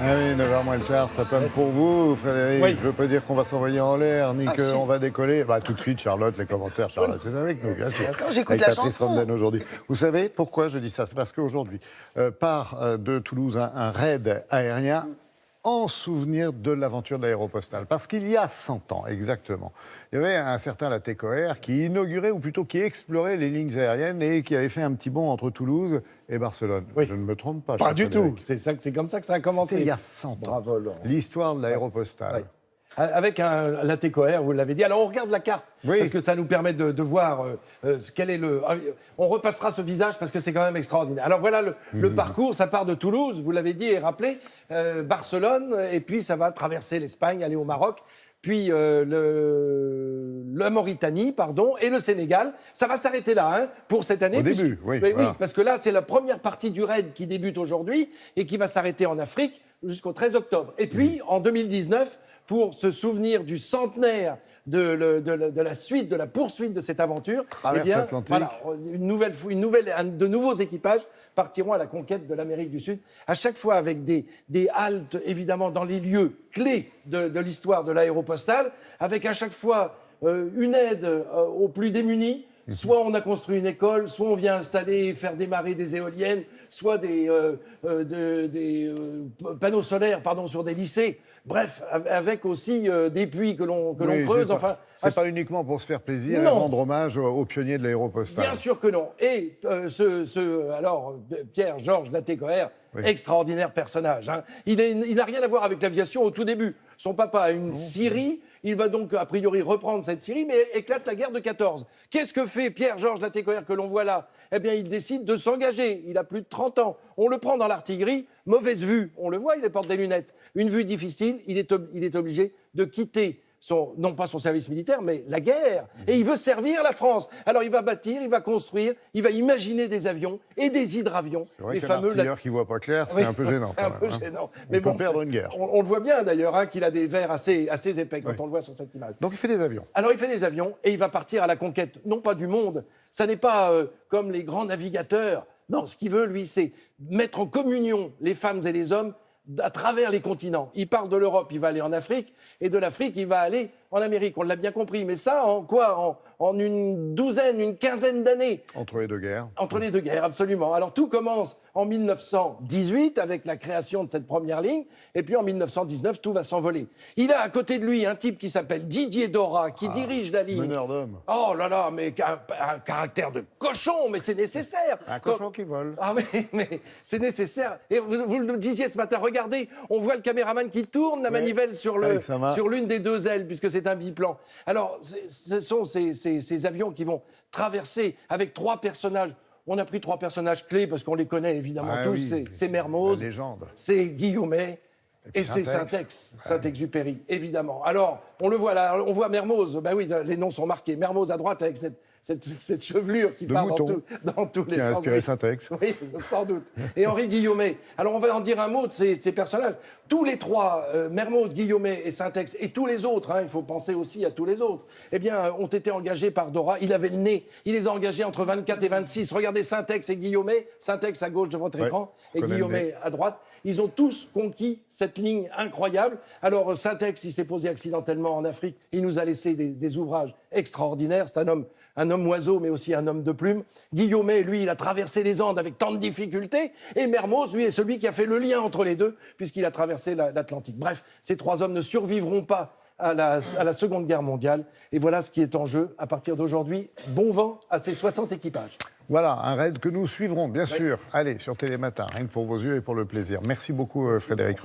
Ah oui, 9h moins le quart, ça peut pour vous, Frédéric. Oui. Je veux pas dire qu'on va s'envoyer en l'air, ni Ah, qu'on si. va décoller. Bah, tout de suite, Charlotte, les commentaires. Charlotte est avec nous, bien sûr. J'écoute Avec la Patrice chanson. Romden aujourd'hui. Vous savez pourquoi je dis ça? C'est parce qu'aujourd'hui part de Toulouse un raid aérien en souvenir de l'aventure de l'Aéropostale. Parce qu'il y a 100 ans, exactement, il y avait un certain Latécoère qui inaugurait, ou plutôt qui explorait les lignes aériennes et qui avait fait un petit bond entre Toulouse et Barcelone. Oui. Je ne me trompe pas. Pas cher du tout. Frédéric. C'est comme ça que ça a commencé. C'était il y a 100 ans. Bravo, Laurent. L'histoire de l'Aéropostale. Ouais. Avec un latécoère, vous l'avez dit. Alors on regarde la carte, Oui. parce que ça nous permet de voir quel est le... On repassera ce visage parce que c'est quand même extraordinaire. Alors voilà le parcours, ça part de Toulouse, vous l'avez dit et rappelé, Barcelone, et puis ça va traverser l'Espagne, aller au Maroc, puis la Mauritanie, pardon, et le Sénégal. Ça va s'arrêter là, hein, pour cette année. Au début, oui, Oui, voilà. parce que là, c'est la première partie du raid qui débute aujourd'hui et qui va s'arrêter en Afrique jusqu'au 13 octobre. Et puis, en 2019, pour se souvenir du centenaire de la suite, de la poursuite de cette aventure, Traverse l'Atlantique. voilà, de nouveaux équipages partiront à la conquête de l'Amérique du Sud, à chaque fois avec des haltes, évidemment, dans les lieux clés de l'histoire de l'Aéropostale, avec à chaque fois une aide aux plus démunis. Soit on a construit une école, soit on vient installer et faire démarrer des éoliennes, soit des panneaux solaires sur des lycées. Bref, avec aussi des puits que l'on Oui, creuse. c'est pas uniquement pour se faire plaisir et Non. rendre hommage aux pionniers de l'Aéropostale. Bien sûr que non. Et Pierre-Georges Latécoère, Oui. extraordinaire personnage. Hein. Il n'a rien à voir avec l'aviation au tout début. Son papa a une scierie. Il va donc, a priori, reprendre cette scierie, mais éclate la guerre de 14. Qu'est-ce que fait Pierre-Georges Latécoère que l'on voit là? Eh bien, il décide de s'engager. Il a plus de 30 ans. On le prend dans l'artillerie. Mauvaise vue. On le voit, il porte des lunettes. Une vue difficile. Il est obligé de quitter non pas son service militaire, mais la guerre. Et il veut servir la France. Alors, il va bâtir, il va construire, il va imaginer des avions et des hydravions. C'est vrai Les qu'un fameux artilleur qui voit pas clair, c'est Oui, un peu gênant. C'est un quand peu même, hein. gênant. On peut perdre une guerre. On le voit bien d'ailleurs, hein, qu'il a des verres assez épais quand Oui. on le voit sur cette image. Donc il fait des avions. Alors il fait des avions et il va partir à la conquête, non pas du monde, ça n'est pas comme les grands navigateurs. Non, ce qu'il veut, lui, c'est mettre en communion les femmes et les hommes à travers les continents. Il part de l'Europe, il va aller en Afrique, et de l'Afrique, il va aller en Amérique. On l'a bien compris. Mais ça, en quoi? En une quinzaine d'années. Entre les deux guerres. Entre les deux guerres, absolument. Alors tout commence en 1918 avec la création de cette première ligne, et puis en 1919, tout va s'envoler. Il a à côté de lui un type qui s'appelle Didier Dora, qui dirige la ligne. Meneur d'hommes. Oh là là, mais un caractère de cochon, mais c'est nécessaire. Un cochon qui vole. Ah mais c'est nécessaire. Et vous le disiez ce matin, regardez, on voit le caméraman qui tourne la manivelle sur avec sa main. sur l'une des deux ailes, puisque c'est un biplan. Alors, ce sont ces avions qui vont traverser avec trois personnages. On a pris trois personnages clés parce qu'on les connaît évidemment Ah tous. oui, C'est Mermoz, la légende. c'est Guillaumet et c'est Syntex. Saint-Exupéry, évidemment. Alors, on le voit là, on voit Mermoz. Ben oui, les noms sont marqués. Mermoz à droite avec cette chevelure qui De part mouton. dans tous les Qui a sens. inspiré Oui. Syntex. Oui, sans doute. Et Henri Guillaumet. Alors, on va en dire un mot de ces personnages. Tous les trois, Mermoz, Guillaumet et Syntex, et tous les autres, hein, il faut penser aussi à tous les autres, eh bien, ont été engagés par Dora. Il avait le nez. Il les a engagés entre 24 et 26. Regardez Syntex et Guillaumet. Syntex à gauche de votre Ouais, écran et connais le Guillaumet à droite. Ils ont tous conquis cette ligne incroyable. Alors, Syntex, il s'est posé accidentellement en Afrique. Il nous a laissé des ouvrages extraordinaires. C'est un homme oiseau, mais aussi un homme de plume. Guillaumet, lui, il a traversé les Andes avec tant de difficultés. Et Mermoz, lui, est celui qui a fait le lien entre les deux, puisqu'il a traversé l'Atlantique. Bref, ces trois hommes ne survivront pas à la Seconde Guerre mondiale. Et voilà ce qui est en jeu à partir d'aujourd'hui. Bon vent à ces 60 équipages. Voilà, un raid que nous suivrons, bien sûr. Allez, sur Télématin, rien que pour vos yeux et pour le plaisir. Merci beaucoup, Frédéric.